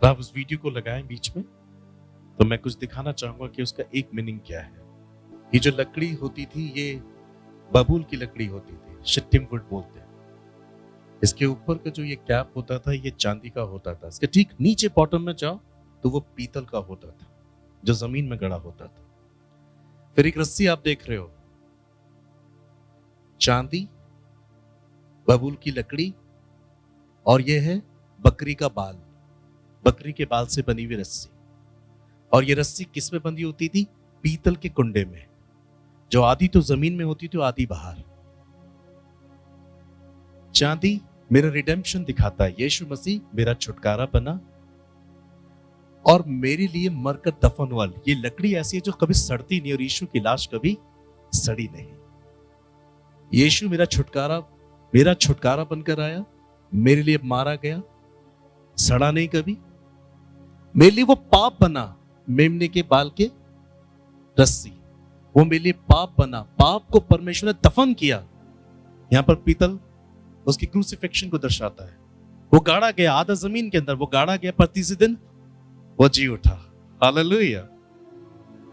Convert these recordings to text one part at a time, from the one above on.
आप उस वीडियो को लगाएं बीच में, तो मैं कुछ दिखाना चाहूंगा कि उसका एक मीनिंग क्या है। ये जो लकड़ी होती थी, ये बबूल की लकड़ी होती थी, शिट्टिम वुड बोलते हैं। इसके ऊपर का जो ये कैप होता था, ये चांदी का होता था। इसके ठीक नीचे बॉटम में जाओ तो वो पीतल का होता था, जो जमीन में गड़ा होता था। फिर एक रस्सी आप देख रहे हो, चांदी, बबूल की लकड़ी, और ये है बकरी का बाल, बकरी के बाल से बनी हुई रस्सी। और ये रस्सी किस में बंधी होती थी? पीतल के कुंडे में, जो आधी तो जमीन में होती थी, आधी बाहर। चांदी मेरा रिडेम्पशन दिखाता है, यीशु मसीह मेरा छुटकारा बना और मेरे लिए मरकर दफन हुआ। ये लकड़ी ऐसी है जो कभी सड़ती नहीं, और यीशु की लाश कभी सड़ी नहीं। यीशु मेरा छुटकारा बनकर आया, मेरे लिए मारा गया, सड़ा नहीं कभी। मेरे लिए वो पाप बना, मेमने के बाल के रस्सी, वो मेरे लिए पाप बना। पाप को परमेश्वर ने दफन किया। यहां पर पीतल उसकी क्रूसिफिक्शन को दर्शाता है। वो गाड़ा गया आधा जमीन के अंदर, वो गाड़ा गया, पर तीसरे दिन वो जी उठा। हालेलुया।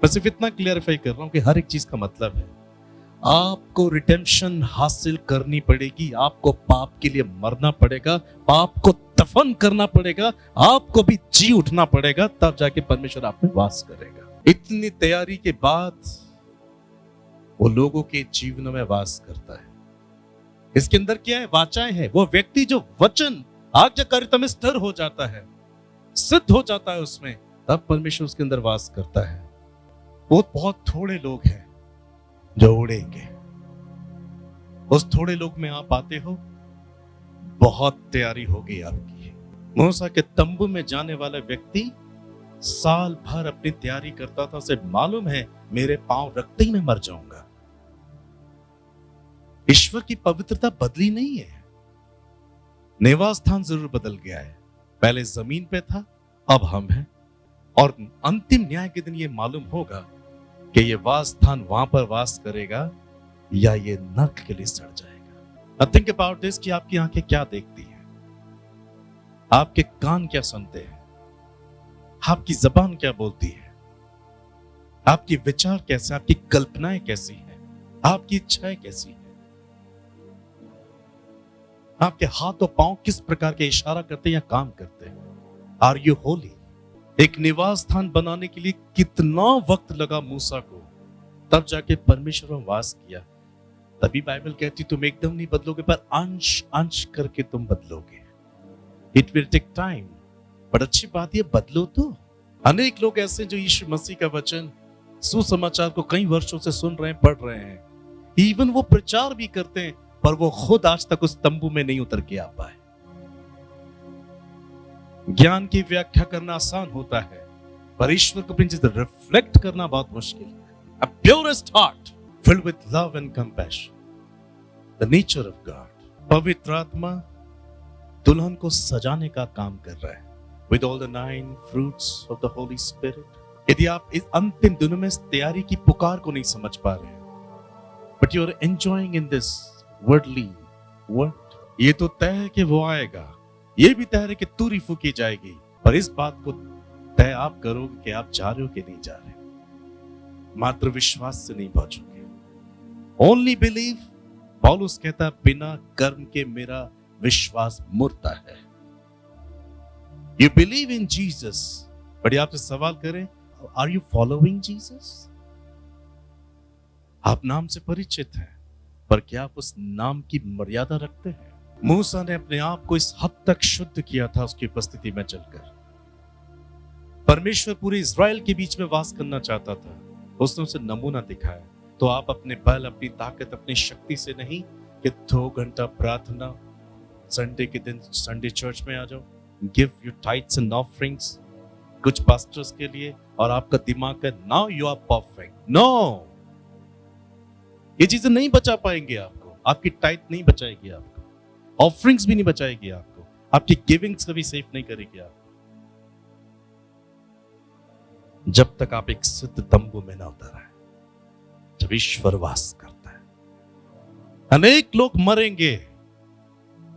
बस सिर्फ इतना क्लियरिफाई कर रहा हूं कि हर एक चीज का मतलब है। आपको रिडेम्पशन हासिल करनी पड़ेगी, आपको पाप के लिए मरना पड़ेगा, पाप को दफन करना पड़ेगा, आपको भी जी उठना पड़ेगा, तब जाके परमेश्वर आप में वास करेगा। इतनी तैयारी के बाद वो लोगों के जीवन में वास करता है। इसके अंदर क्या है? वाचाएं है। वो व्यक्ति जो वचन आज्ञाकारिता में स्थिर हो जाता है, सिद्ध हो जाता है उसमें, तब परमेश्वर उसके अंदर वास करता है। वो बहुत थोड़े लोग हैं जो उड़ेंगे। उस थोड़े लोग में आप आते हो, बहुत तैयारी होगी आपकी। मूसा के तंबू में जाने वाला व्यक्ति साल भर अपनी तैयारी करता था, उसे मालूम है मेरे पांव रखते ही मैं मर जाऊंगा। ईश्वर की पवित्रता बदली नहीं है, निवास स्थान जरूर बदल गया है। पहले जमीन पे था, अब हम हैं। और अंतिम न्याय के दिन ये मालूम होगा कि ये वास स्थान वहां पर वास करेगा या ये नरक के लिए सड़ जाएगा। Now think about this कि आपकी आंखें क्या देखती हैं, आपके कान क्या सुनते हैं, आपकी जबान क्या बोलती है, आपके विचार कैसे, आपकी कल्पनाएं कैसी हैं, आपकी इच्छाएं कैसी हैं, आपके हाथ और पांव किस प्रकार के इशारा करते हैं या काम करते हैं। Are you holy? एक निवास स्थान बनाने के लिए कितना वक्त लगा मूसा को, तब जाके परमेश्वर में वास किया। तभी बाइबल कहती तुम एकदम नहीं बदलोगे, पर अंश अंश करके तुम बदलोगे। इट विल टेक टाइम, पर अच्छी बात ये बदलो तो। अनेक लोग ऐसे जो यीशु मसीह का वचन, सुसमाचार को कई वर्षों से सुन रहे हैं, पढ़ रहे हैं, इवन वो प्रचार भी करते हैं, पर वो खुद आज तक उस तंबू में नहीं उतर के आ पाए। ज्ञान की व्याख्या करना आसान होता है, पर ईश्वर को अपनी चीज़ रिफ्लेक्ट करना बहुत मुश्किल है। A purest heart filled with love and compassion, the nature of God. पवित्र आत्मा दुल्हन को सजाने का काम कर रहा है, with all the 9 fruits of the Holy Spirit. यदि आप इस अंतिम दिनों में इस तैयारी की पुकार को नहीं समझ पा रहे हैं, but you are enjoying in this worldly world, ये तो तय है कि वो आएगा, ये भी तय है कि तूरी फूकी जाएगी, पर इस बात को तय आप करोगे कि आप जा रहे हो कि नहीं जा रहे। मात्र विश्वास से नहीं पहुंचोगे। ओनली बिलीव, पौलुस कहता है बिना कर्म के मेरा विश्वास मुर्दा है। You believe in Jesus, but आपसे सवाल करें, आर यू फॉलोइंग जीसस? आप नाम से परिचित हैं, पर क्या आप उस नाम की मर्यादा रखते हैं? मूसा ने अपने आप को इस हद तक शुद्ध किया था उसकी उपस्थिति में चलकर। परमेश्वर पूरे इज़राइल के बीच में वास करना चाहता था, उसने उसे नमूना दिखाया। तो आप अपने बल, अपनी ताकत, अपनी शक्ति से नहीं कि 2 घंटा प्रार्थना, संडे के दिन संडे चर्च में आ जाओ, give you tithes and offerings कुछ पास्टर्स के लिए, और आपका दिमाग है now you are perfect. No, ये चीजें नहीं बचा पाएंगे आपको। आपकी टाइट नहीं बचाएगी आपको, ऑफरिंग्स भी नहीं बचाएगी आपको, आपकी गिविंग्स कभी सेफ नहीं करेगी आपको, जब तक आप एक सिद्ध तंबू में ना उतर आए, जब ईश्वर वास करता है। अनेक लोग मरेंगे,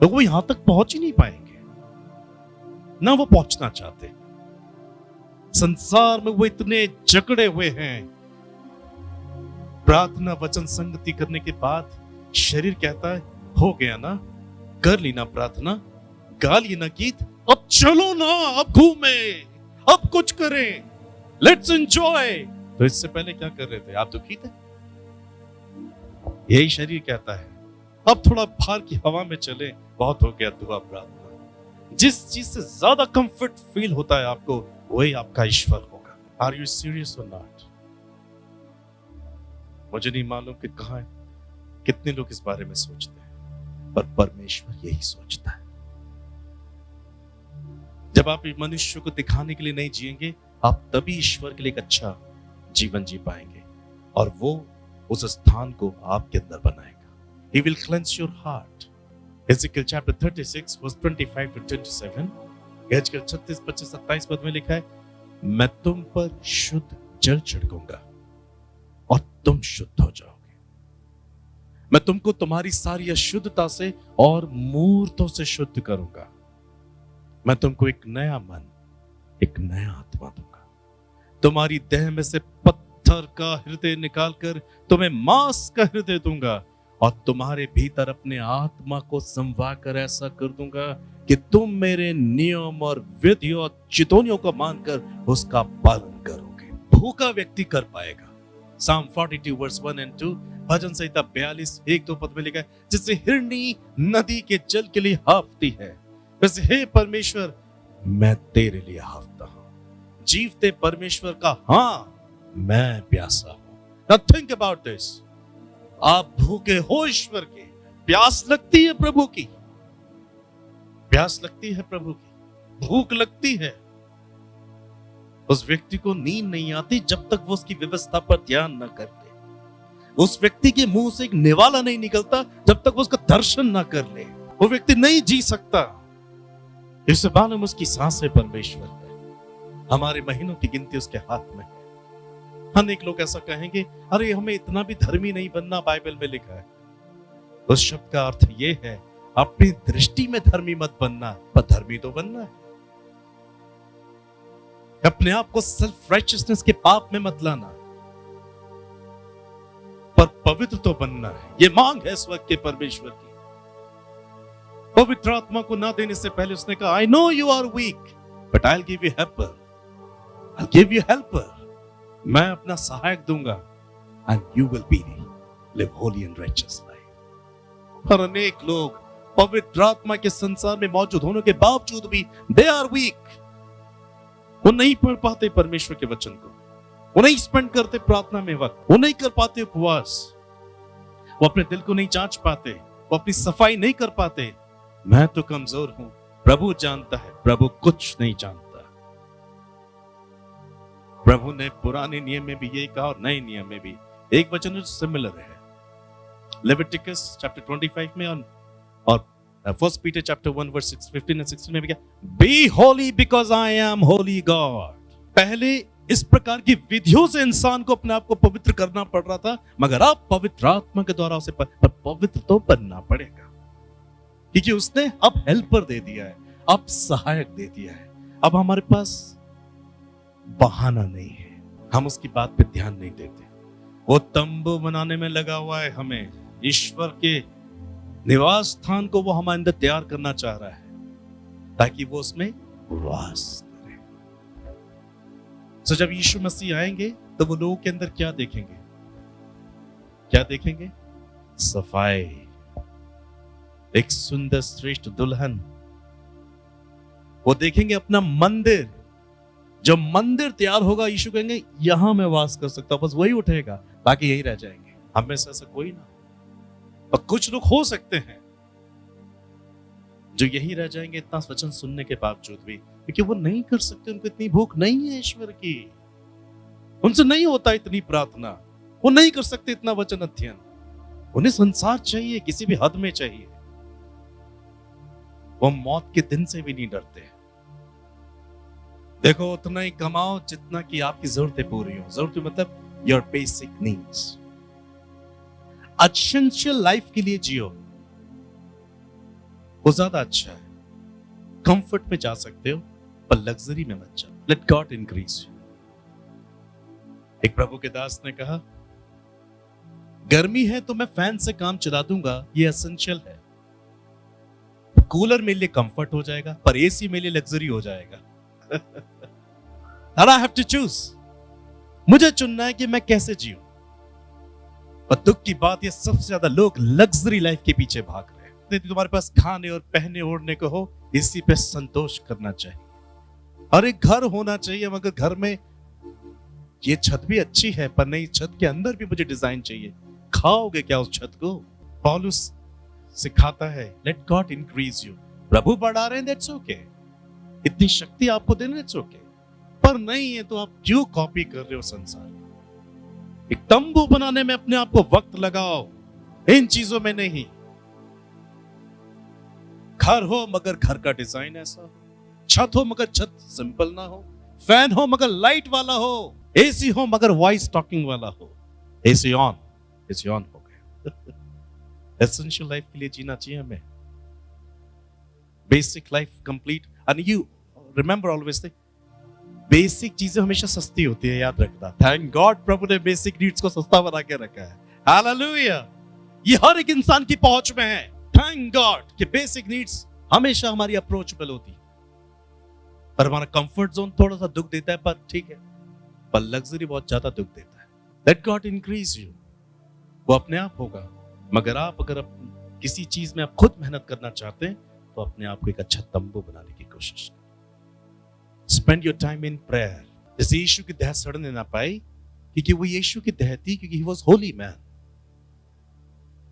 लोग वो यहां तक पहुंच ही नहीं पाएंगे, ना वो पहुंचना चाहते। संसार में वो इतने जकड़े हुए हैं। प्रार्थना वचन संगति करने के बाद शरीर कहता है हो गया ना, कर ली ना प्रार्थना, गा ली ना गीत, अब चलो ना, अब घूमे, अब कुछ करें, लेट्स एंजॉय। तो इससे पहले क्या कर रहे थे? आप दुखी थे। यही शरीर कहता है अब थोड़ा बाहर की हवा में चले, बहुत हो गया दुआ प्रार्थना। जिस चीज से ज्यादा कंफर्ट फील होता है आपको, वही आपका ईश्वर होगा। आर यू सीरियस और नॉट? मुझे नहीं मालूम कि कहां कितने लोग इस बारे में सोचते हैं, पर परमेश्वर यही सोचता है। जब आप मनुष्य को दिखाने के लिए नहीं जिएंगे, आप तभी ईश्वर के लिए एक अच्छा जीवन जी पाएंगे, और वो उस स्थान को आपके अंदर बनाएगा। He will cleanse your heart. Ezekiel chapter 36 verse 25 to 27. Ezekiel 36, 25, 27 पद में लिखा है, मैं तुम पर शुद्ध जल छिड़कूंगा और तुम शुद्ध हो जाओगे। मैं तुमको तुम्हारी सारी अशुद्धता से और मूर्तों से शुद्ध करूंगा। मैं तुमको एक नया मन, एक नया आत्मा दूंगा। तुम्हारी देह में से पत्थर का हृदय निकालकर तुम्हें मांस का हृदय दूंगा, और तुम्हारे भीतर अपने आत्मा को संवा कर ऐसा कर दूंगा कि तुम मेरे नियम और विधियों और चितौनियों को मानकर उसका पालन करोगे। भूखा व्यक्ति कर पाएगा। Psalm 42 verse 1 and 2, भजन संहिता 42 1-2 पद में लिखा है, जिससे हिरनी नदी के जल के लिए हाँफती है, वैसे हे परमेश्वर मैं तेरे लिए हाँफता हूं। जीवते परमेश्वर का हाँ, मैं प्यासा हूं। Now think about this. आप भूखे हो ईश्वर के, प्यास लगती है प्रभु की, प्यास लगती है प्रभु की, भूख लगती है। उस व्यक्ति को नींद नहीं आती जब तक वो उसकी व्यवस्था पर ध्यान न कर ले। उस व्यक्ति के मुंह से एक निवाला नहीं निकलता जब तक वो उसका दर्शन न कर ले। वो व्यक्ति नहीं जी सकता। इससे मालूम उसकी सांसें परमेश्वर है, हमारे महीनों की गिनती उसके हाथ में है। अनेक लोग ऐसा कहेंगे, अरे हमें इतना भी धर्मी नहीं बनना, बाइबल में लिखा है। उस शब्द का अर्थ यह है, अपनी दृष्टि में धर्मी मत बनना, पर धर्मी तो बनना है। अपने आप को सेल्फ राइचियसनेस के पाप में मत लाना, पर पवित्र तो बनना है। ये मांग है इस वक्त के परमेश्वर की। पवित्र आत्मा को ना देने से पहले उसने कहा, I know you are weak but I will give you helper, I will give you helper. मैं अपना सहायक दूंगा, and you will be live holy and righteous life. और अनेक लोग पवित्र आत्मा के संसार में मौजूद होने के बावजूद भी दे आर वीक। वो नहीं पढ़ पाते परमेश्वर के वचन को, वो नहीं स्पेंड करते प्रार्थना में वक्त, वो नहीं कर पाते उपवास, वो अपने दिल को नहीं जांच पाते, वो अपनी सफाई नहीं कर पाते। मैं तो कमजोर हूं, प्रभु जानता है। प्रभु कुछ नहीं जानता। प्रभु ने पुराने नियम में भी यही कहा और नए नियम में भी एक वचन सिमिलर है। लेविटिकस चैप्टर 25 में और first Peter chapter 1 verse 15 and 16 में भी क्या, be holy because I am holy God. पहले इस प्रकार की विधियों से इंसान को अपने आप को पवित्र करना पड़ रहा था, मगर अब पवित्र आत्मा के द्वारा उसे पवित्र तो बनना पड़ेगा, क्योंकि उसने अब हेल्पर दे दिया है, अब सहायक दे दिया है। अब हमारे पास बहाना नहीं है, हम उसकी बात पे ध्यान नहीं देते। वो तंबू बनाने में लगा हुआ है, हमें ईश्वर के निवास स्थान को वो हमारे अंदर तैयार करना चाह रहा है ताकि वो उसमें वास करे। तो जब यीशु मसीह आएंगे तो वो लोगों के अंदर क्या देखेंगे? क्या देखेंगे? सफाई, एक सुंदर श्रेष्ठ दुल्हन। वो देखेंगे अपना मंदिर। जब मंदिर तैयार होगा, यीशु कहेंगे यहां मैं वास कर सकता हूं, बस वही उठेगा, बाकी यही रह जाएंगे। हम में से ऐसा कोई ना। और कुछ लोग हो सकते हैं जो यही रह जाएंगे इतना वचन सुनने के बावजूद भी, क्योंकि वो नहीं कर सकते, उनको इतनी भूख नहीं है ईश्वर की, उनसे नहीं होता इतनी प्रार्थना, वो नहीं कर सकते इतना वचन अध्ययन। उन्हें संसार चाहिए, किसी भी हद में चाहिए। वो मौत के दिन से भी नहीं डरते। देखो, उतना ही कमाओ जितना कि आपकी जरूरतें पूरी हो। जरूरतें मतलब your basic needs. Essential life के लिए जियो, वो ज्यादा अच्छा है। कंफर्ट में जा सकते हो, पर लग्जरी में मत जाओ। Let God increase you. एक प्रभु के दास ने कहा, गर्मी है तो मैं फैन से काम चला दूंगा, ये एसेंशियल है। कूलर मेरे लिए कंफर्ट हो जाएगा, पर एसी मेरे लिए लग्जरी हो जाएगा। And I have to choose. मुझे चुनना है कि मैं कैसे जीऊं। पर दुख की बात, ये सबसे ज्यादा लोग लग्जरी लाइफ के पीछे भाग रहे हैं। यदि तुम्हारे पास खाने और पहने ओढ़ने को हो, इसी पे संतोष करना चाहिए। और एक घर होना चाहिए, मगर घर में ये छत भी अच्छी है, पर नहीं, छत के अंदर भी मुझे डिजाइन चाहिए। खाओगे क्या उस छत को? पौलुस सिखाता है, लेट गॉड इंक्रीज यू। प्रभु बढ़ा रहे हैं, दैट्स ओके। इतनी शक्ति आपको देने, दैट्स ओके। पर नहीं है तो आप क्यों कॉपी कर रहे हो संसार? एक तंबू बनाने में अपने आप को वक्त लगाओ, इन चीजों में नहीं। घर हो मगर घर का डिजाइन ऐसा, छत हो मगर छत सिंपल ना हो, फैन हो मगर लाइट वाला हो, एसी हो मगर वॉइस टॉकिंग वाला हो। एसी ऑन हो गया। एसेंशियल लाइफ के लिए जीना चाहिए हमें, basic life complete. And you remember always, basic चीजें हमेशा सस्ती होती है, याद रखना। थैंक गॉड प्रभु ने बेसिक नीड्स को सस्ता बना के रखा है। हालेलुया। ये हर एक इंसान की पहुंच में है। थैंक गॉड कि बेसिक नीड्स हमेशा हमारी अप्रोचेबल होती, पर हमारा कंफर्ट जोन थोड़ा सा दुख देता है, पर ठीक है। पर लग्जरी बहुत ज्यादा दुख देता है। लेट गॉड इंक्रीज यू, वो अपने आप होगा। मगर आप अगर किसी चीज में आप खुद मेहनत करना चाहते हैं, तो अपने आप को एक अच्छा तंबू बनाने की कोशिश करें। Spend your time in prayer. जैसे यीशु की देह सड़ने ना पाई, क्योंकि वो यीशु की देह थी, क्योंकि ही वाज होली मैन।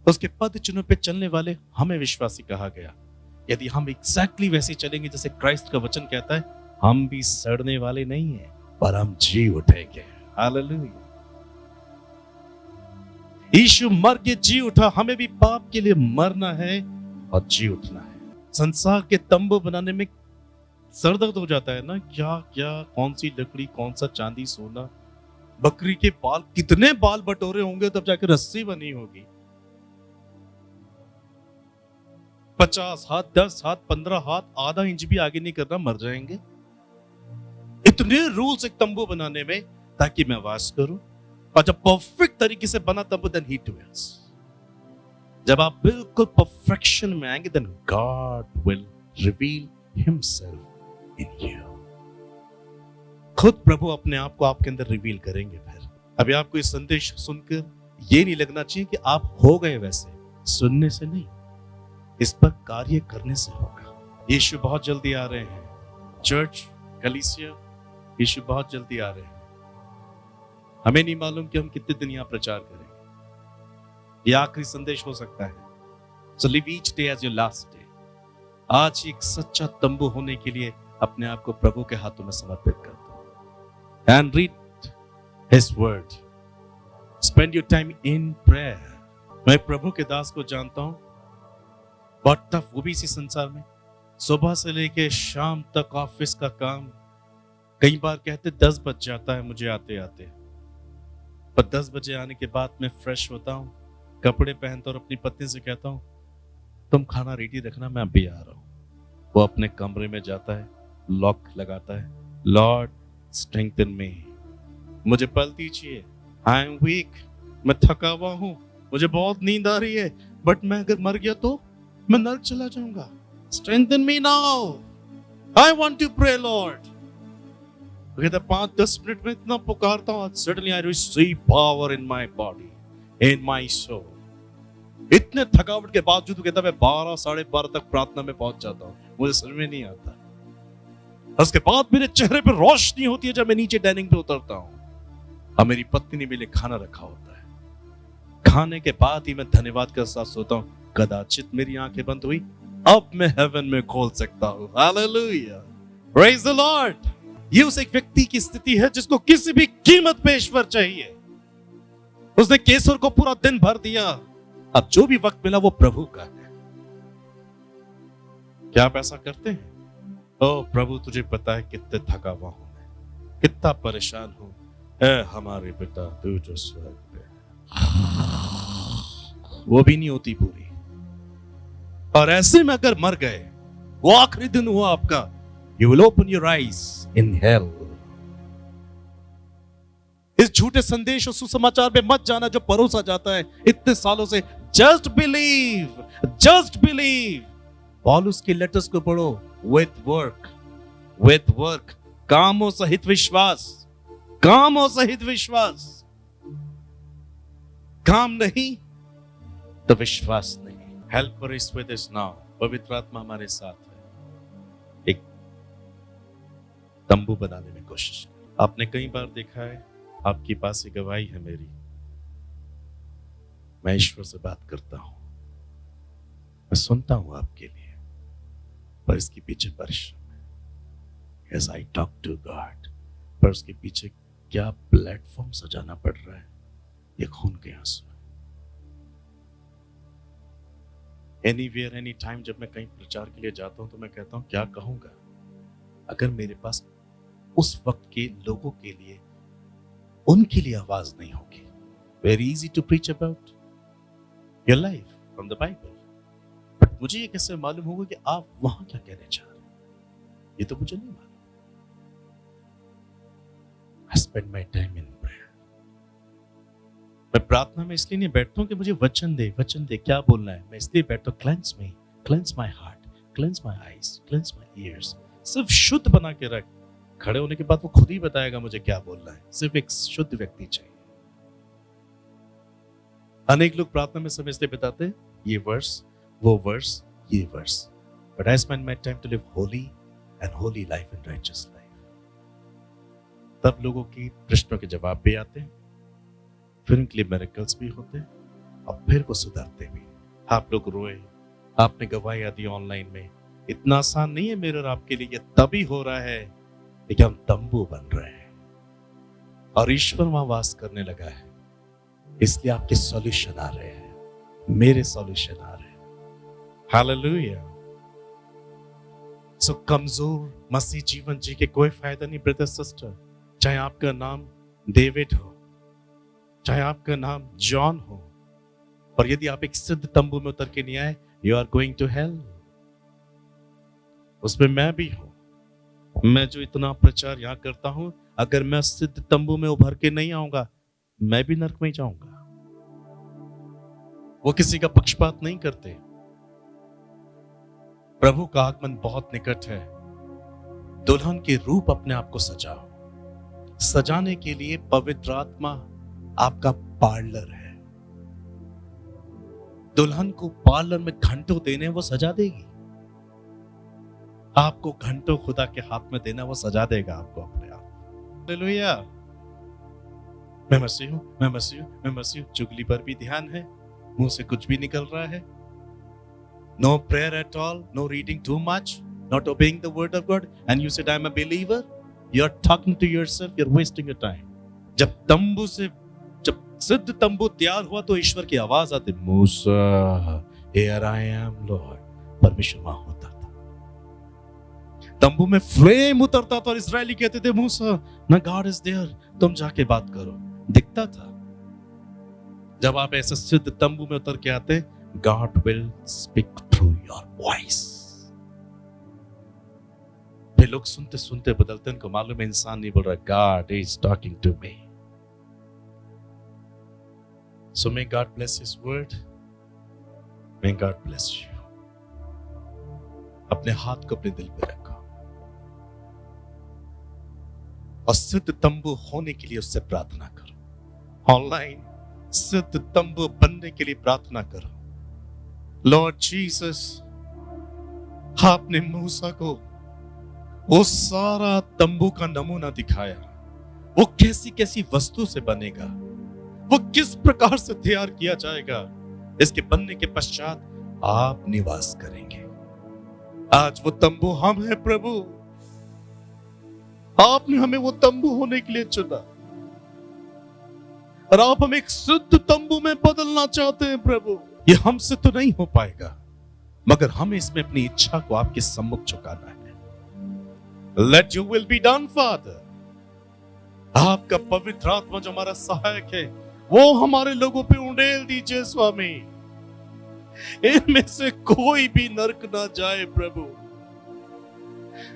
उसके पद चिन्हों पे चलने वाले हमें विश्वासी कहा गया। यदि हम एग्जैक्टली वैसे चलेंगे जैसे क्राइस्ट का वचन कहता है, हम भी सड़ने वाले नहीं हैं, पर हम जी उठेंगे। हालेलुया। यीशु मर के जी उठा, हमें भी पाप के लिए मरना है और जी उठना है। संसार के तंबू बनाने में सर दर्द हो जाता है ना, क्या क्या, कौन सी लकड़ी, कौन सा चांदी सोना, बकरी के बाल, कितने बाल बटोरे होंगे तब जाकर रस्सी बनी होगी। 50 हाथ, 10 हाथ, 15 हाथ, आधा इंच भी आगे नहीं करना, मर जाएंगे। इतने रूल्स एक तंबू बनाने में, ताकि मैं वास करूं। और जब परफेक्ट तरीके से बना तंबू, देन ही डवेल्स। जब आप बिल्कुल परफेक्शन में आएंगे, then God will reveal himself in you. खुद प्रभु अपने आप को आपके अंदर रिवील करेंगे। फिर अभी आपको इस संदेश सुनकर ये नहीं लगना चाहिए कि आप हो गए वैसे। सुनने से नहीं, इस पर कार्य करने से होगा। यीशु बहुत जल्दी आ रहे हैं। चर्च, कलीसिया, यीशु बहुत जल्दी आ रहे हैं। हमें नहीं मालूम कि हम कितने दिन यहां प्रचार करेंगे। ये आखिरी संदेश हो सकता है। So live each day as your last day. आज एक सच्चा तंबू होने के लिए अपने आप को प्रभु के हाथों में समर्पित कर दो। And read His word. Spend your time in prayer. मैं प्रभु के दास को जानता हूं, बहुत टफ, वो भी इसी संसार में। सुबह से लेके शाम तक ऑफिस का काम, कई बार कहते 10 बज जाता है मुझे आते आते, पर 10 बजे आने के बाद मैं फ्रेश होता हूँ, कपड़े पहनता और अपनी पत्नी से कहता हूँ, तुम खाना रेडी रखना, मैं अभी आ रहा हूँ। वो अपने कमरे में जाता है, लॉक लगाता है, लॉर्ड स्ट्रेंथन मी, मुझे बल दीजिए, आई एम वीक, मैं थका हुआ हूँ, मुझे बहुत नींद आ रही है, बट मैं अगर मर गया तो मैं नर्क चला जाऊंगा। Strengthen me now, I want to pray lord. कहता 5-10 मिनट में इतना पुकारता हूँ, suddenly I receive power in my body, in my soul. इतने थकावट के बावजूद कहता मैं 12-12:30 तक प्रार्थना में पहुंच जाता हूँ, मुझे समझ में नहीं आता। उसके बाद मेरे चेहरे पर रोशनी होती है जब मैं नीचे डाइनिंग पे उतरता हूँ और मेरी पत्नी ने मेरे लिए खाना रखा होता है। खाने के बाद ही मैं धन्यवाद के साथ सोता हूँ, कदाचित मेरी आंखें बंद हुई, अब मैं हेवन में खोल सकता हूँ। Hallelujah, praise the Lord. ये उस एक व्यक्ति की स्थिति है जिसको किसी भी कीमत पे ईश्वर चाहिए। उसने केसर को पूरा दिन भर दिया, अब जो भी वक्त मिला वो प्रभु का है। क्या आप ऐसा करते हैं? ओ प्रभु, तुझे पता है कितने थका हुआ हूं मैं, कितना परेशान हूं। ऐ हमारे पिता तू जो स्वर्ग पे, वो भी नहीं होती पूरी। और ऐसे में अगर मर गए, वो आखिरी दिन हुआ आपका, you will open your eyes in hell. इस झूठे संदेश और सुसमाचार में मत जाना जो परोसा जाता है इतने सालों से। Just believe, just believe. पौलुस की लेटर्स को पढ़ो, विद वर्क, कामों सहित विश्वास, कामों सहित विश्वास। काम नहीं तो विश्वास नहीं। Helper is with us now, पवित्र आत्मा हमारे साथ है। एक तंबू बनाने में कोशिश करें। आपने कई बार देखा है, आपके पास एक गवाही है मेरी, मैं ईश्वर से बात करता हूं, मैं सुनता हूं आपके लिए, पर इसके पीछे परिश्रम है। As I talk to God, पर उसके पीछे क्या प्लेटफॉर्म सजाना पड़ रहा है, ये खून के आंसू है। एनीवेयर एनी टाइम जब मैं कहीं प्रचार के लिए जाता हूं तो मैं कहता हूं क्या कहूंगा अगर मेरे पास उस वक्त के लोगों के लिए, उनके लिए आवाज नहीं होगी। Very easy to preach about your life from the Bible, but मुझे ये कैसे मालूम होगा कि आप वहां क्या कहने चाह रहे हैं, ये तो मुझे नहीं मालूम। I spend my time in prayer. मैं प्रार्थना में इसलिए नहीं बैठता हूं कि मुझे वचन दे क्या बोलना है। मैं इसलिए बैठता हूं, cleanse me, cleanse my heart, cleanse my eyes, cleanse my ears। सिर्फ शुद्ध बना के रख, खड़े होने के बाद वो खुद ही बताएगा मुझे क्या बोलना है। सिर्फ एक शुद्ध व्यक्ति चाहिए। अनेक लोग प्रार्थना में समय इसलिए बिताते हैं, ये वर्स, वो वर्स, ये verse, but I spend my time to live holy and holy life in righteous life. तब लोगों की प्रश्नों के जवाब भी आते हैं, फिर उनके लिए मिरेकल्स भी होते हैं, और फिर वो सुधरते भी। आप लोग रोए, आपने गवाहियां दी ऑनलाइन में, इतना आसान नहीं है मेरे और आपके लिए। ये तभी हो रहा है लेकिन हम तंबू बन रहे हैं और ईश्वर वहां वास करने लगा है, इसलिए आपके सॉल्यूशन आ रहे हैं, मेरे सॉल्यूशन आ रहे हैं। हालेलुया। सो कमजोर मसीह जीवन जी के कोई फायदा नहीं ब्रदर सिस्टर। चाहे आपका नाम डेविड हो, चाहे आपका नाम जॉन हो, और यदि आप एक सिद्ध तंबू में उतर के नहीं आए, you are going to hell. उसमें मैं भी हूं। मैं जो इतना प्रचार यहां करता हूं, अगर मैं सिद्ध तंबू में उभर के नहीं आऊंगा, मैं भी नरक में जाऊंगा। वो किसी का पक्षपात नहीं करते। प्रभु का आगमन बहुत निकट है। दुल्हन के रूप अपने आप को सजाओ। सजाने के लिए पवित्र आत्मा आपका पार्लर है। दुल्हन को पार्लर में घंटों देने, वो सजा देगी। आपको घंटों खुदा के हाथ में देना, वो सजा देगा आपको अपने आप। हालेलुया। मैं मसीह हूं, मैं मसीह हूं, मैं मसीह हूं। चुगली पर भी ध्यान है, मुंह से कुछ भी निकल रहा है। No prayer at all, no reading too much, not obeying the word of God, and you said I'm a believer. You're talking to yourself, you're wasting your time. जब सिद्ध तंबू तैयार हुआ तो ईश्वर की आवाज आती, मूसा, here I am Lord। परमेश्वर वहां होता था। तंबू में फ्लेम उतरता था और इस्राएली कहते थे, मूसा ना गॉड इज देयर, तुम जाके बात करो। दिखता था। जब आप ऐसे सिद्ध तंबू में उतर के आते, God will speak through your voice। वे लोग सुनते सुनते बदलते, उनको मालूम है इंसान नहीं बोल रहा, God is talking to me। So may God bless His word, may God bless you। अपने हाथ को अपने दिल पे रखो और सिद्ध तंबू होने के लिए उससे प्रार्थना करो। ऑनलाइन सिद्ध तंबू बनने के लिए प्रार्थना करो। लॉर्ड जीसस, आपने मूसा को वो सारा तंबू का नमूना दिखाया, वो कैसी कैसी वस्तु से बनेगा, वो किस प्रकार से तैयार किया जाएगा। इसके बनने के पश्चात आप निवास करेंगे। आज वो तंबू हम हैं प्रभु। आपने हमें वो तंबू होने के लिए चुना और आप हमें एक सिद्ध तंबू में बदलना चाहते हैं प्रभु। ये हमसे तो नहीं हो पाएगा, मगर हमें इसमें अपनी इच्छा को आपके सम्मुख झुकाना है। Let your will be done, Father। आपका पवित्र आत्मा जो हमारा सहायक है, वो हमारे लोगों पे उंडेल दीजिए स्वामी। इनमें से कोई भी नरक ना जाए प्रभु।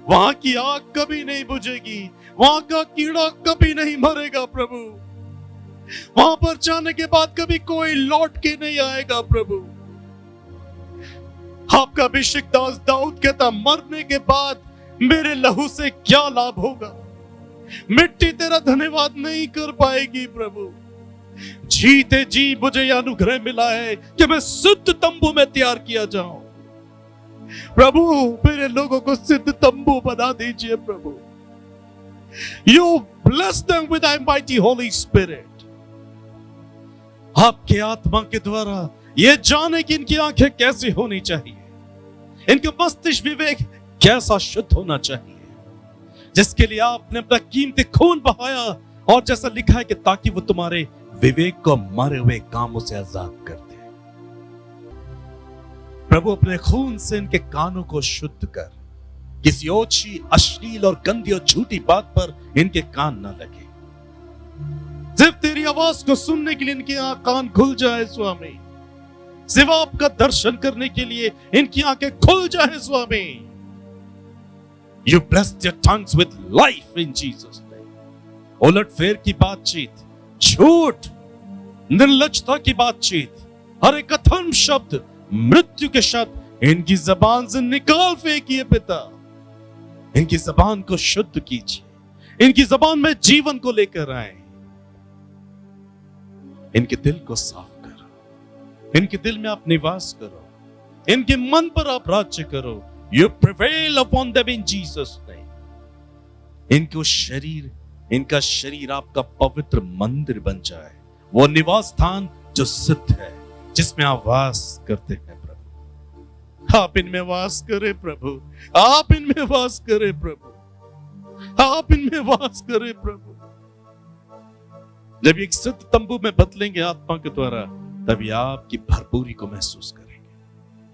वहां की आग कभी नहीं बुझेगी, वहां का कीड़ा कभी नहीं मरेगा प्रभु। वहां पर जाने के बाद कभी कोई लौट के नहीं आएगा प्रभु। आपका अभिषेक दास दाऊद कहता, मरने के बाद मेरे लहू से क्या लाभ होगा? मिट्टी तेरा धन्यवाद नहीं कर पाएगी प्रभु। जीते जी मुझे यह अनुग्रह मिला है कि मैं सिद्ध तंबू में तैयार किया जाऊं। प्रभु मेरे लोगों को सिद्ध तंबू बना दीजिए प्रभु। You bless them with thy mighty Holy Spirit। आपके आत्मा के द्वारा ये जाने की इनकी आंखें कैसी होनी चाहिए, इनका मस्तिष्क विवेक कैसा शुद्ध होना चाहिए, जिसके लिए आपने अपना कीमती खून बहाया, और जैसा लिखा है कि ताकि वो तुम्हारे विवेक को मारे हुए कामों से आजाद कर दे। प्रभु अपने खून से इनके कानों को शुद्ध कर, किसी ओछी, अश्लील और गंदी और झूठी बात पर इनके कान ना लगे। सिर्फ तेरी आवाज को सुनने के लिए इनके कान खुल जाए स्वामी। सिर्फ आपका दर्शन करने के लिए इनकी आंखें खुल जाए स्वामी। You bless their tongues with life in Jesus name। उलट फेर की बातचीत, झूठ, निर्लजता की बातचीत, हर एक अधर्म शब्द, मृत्यु के शब्द इनकी जबान से निकाल फेंकिए पिता। इनकी जबान को शुद्ध कीजिए, इनकी जबान में जीवन को लेकर आए, इनके दिल को साफ करो, इनके दिल में आप निवास करो, इनके मन पर आप राज्य करो। You prevail upon them in Jesus name। इनका शरीर आपका पवित्र मंदिर बन जाए, वो निवास स्थान जो सिद्ध है, जिसमें आप वास करते हैं प्रभु। आप इनमें वास करें प्रभु, आप इनमें वास करें प्रभु, आप इनमें वास करें प्रभु। जब एक सिद्ध तंबू में बदलेंगे आत्मा के द्वारा, तभी आपकी भरपूरी को महसूस करेंगे।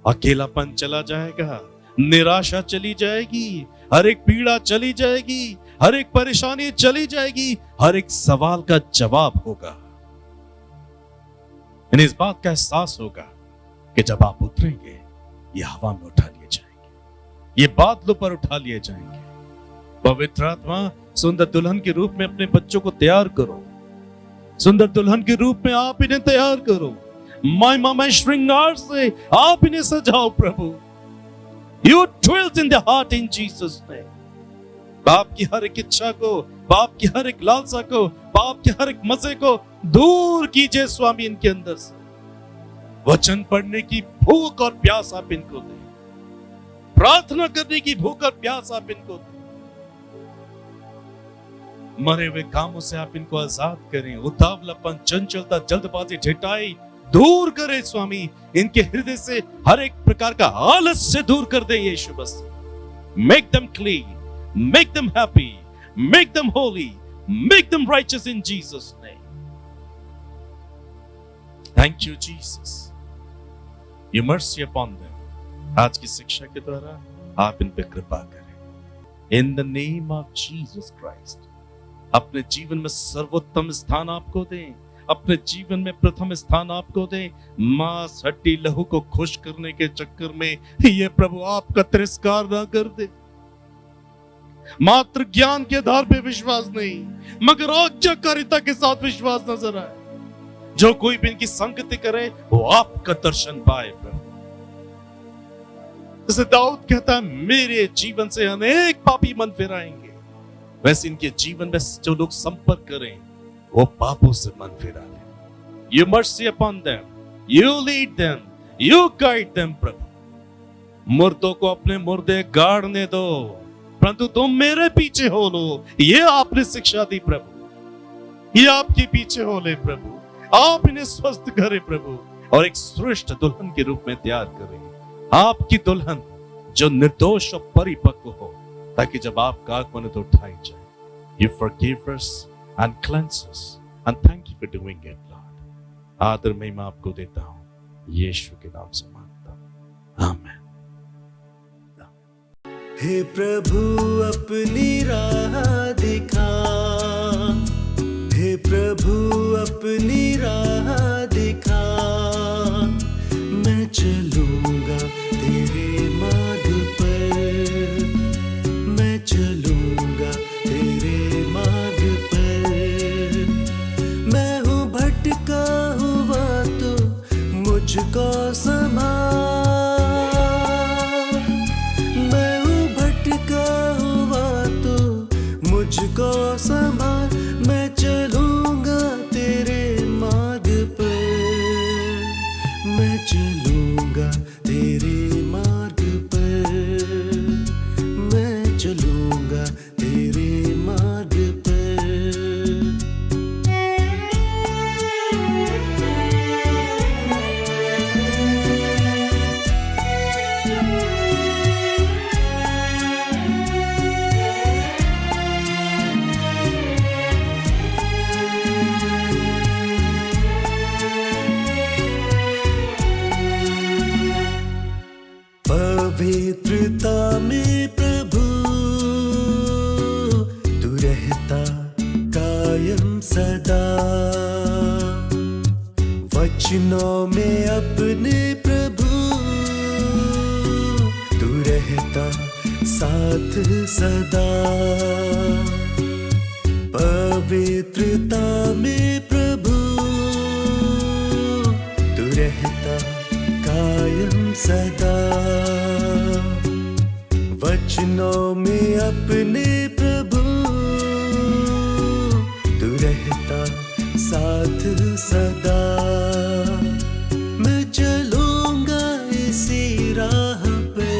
अकेलापन चला जाएगा, निराशा चली जाएगी, हर एक पीड़ा चली जाएगी, हर एक परेशानी चली जाएगी, हर एक सवाल का जवाब होगा। इस बात का एहसास होगा कि जब आप उतरेंगे, ये हवा में उठा लिए जाएंगे, ये बादलों पर उठा लिए जाएंगे। पवित्र आत्मा, सुंदर दुल्हन के रूप में अपने बच्चों को तैयार करो। सुंदर दुल्हन के रूप में आप इन्हें तैयार करो। महिमा में श्रृंगार से आप इन्हें सजाओ प्रभु। You dwells in the heart in Jesus name। बाप की हर एक इच्छा को, बाप की हर एक लालसा को, बाप के हर एक मजे को दूर कीजिए स्वामी इनके अंदर से। वचन पढ़ने की भूख और प्यास आप इनको दें, प्रार्थना करने की भूख और प्यास आप इनको दें। मरे हुए कामों से आप इनको आजाद करें। उतावलापन, चंचलता, जल्दबाजी, ढिठाई दूर करे स्वामी। इनके हृदय से हर एक प्रकार का आलस से दूर कर दे Yeshu Masih. Make them clean, make them happy, make them holy, make them righteous in Jesus name. Thank you Jesus, your mercy upon them. आज की शिक्षा के द्वारा आप इन पे कृपा करें। In the name of Jesus Christ. अपने जीवन में सर्वोत्तम स्थान आपको दें, अपने जीवन में प्रथम स्थान आपको दे। मांस, हड्डी, लहू को खुश करने के चक्कर में ये प्रभु आपका तिरस्कार ना कर दे। मात्र ज्ञान के आधार पे विश्वास नहीं, मगर आज्ञाकारिता के साथ विश्वास नजर आए। जो कोई भी इनकी संगति करे, वो आपका दर्शन पाए प्रभु। जैसे दाऊद कहता है, मेरे जीवन से अनेक पापी मन फिराएंगे, वैसे इनके जीवन में जो लोग संपर्क करें, वो पापों से मन फिरा ले। You mercy upon them, you lead them, you guide them प्रभु। मुर्दों को अपने मुर्दे गाड़ने दो, परंतु तुम मेरे पीछे हो लो। ये आपने शिक्षा दी प्रभु, ये आपके पीछे हो ले प्रभु। आप इन्हें स्वस्थ करें प्रभु, और एक श्रेष्ठ दुल्हन के रूप में तैयार करें। आपकी दुल्हन जो निर्दोष और परिपक्व हो, ताकि जब आपका आगमन तो उठाई जाए। You forgive us and cleanse us, and thank you for doing it, Lord। आदर महिमा आपको देता हूं, यीशु के नाम से मांगता हूं, आमीन। हे प्रभु अपनी राह दिखा, हे प्रभु अपनी राह दिखा। मैं चलूंगा तेरे मार्ग पर, मैं चलूंगा तेरे मार्ग पर। मैं हूँ कायम सदा। वचनों में अपने प्रभु तू रहता साथ सदा। पवित्रता में प्रभु तू रहता कायम सदा। वचनों में अपने प्रभु तू रहता साथ सदा। मैं चलूंगा इसी राह पे,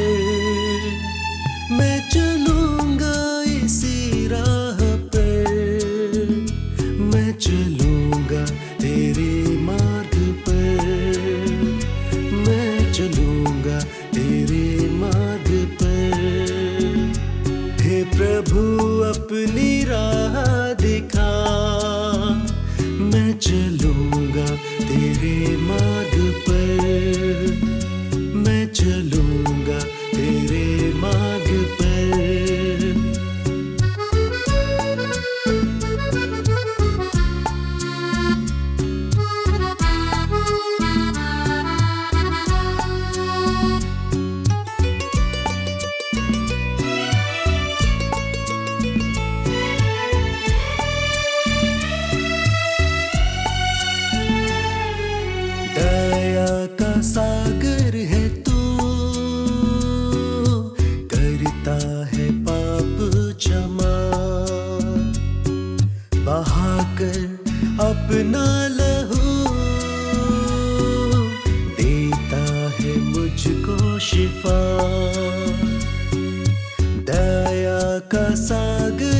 मैं चलूंगा इसी राह पे, मैं चलूंगा तेरे मार्ग पर, मैं चलूंगा तेरे मार्ग पर। हे प्रभु अपनी राह दिखा, मैं चलूंगा तेरे मार्ग पर, मैं चलूंगा तेरे मार्ग पर। दया का सागर है तू, करता है पाप क्षमा। बहाकर अपना लहू देता है मुझको शिफा। दया का सागर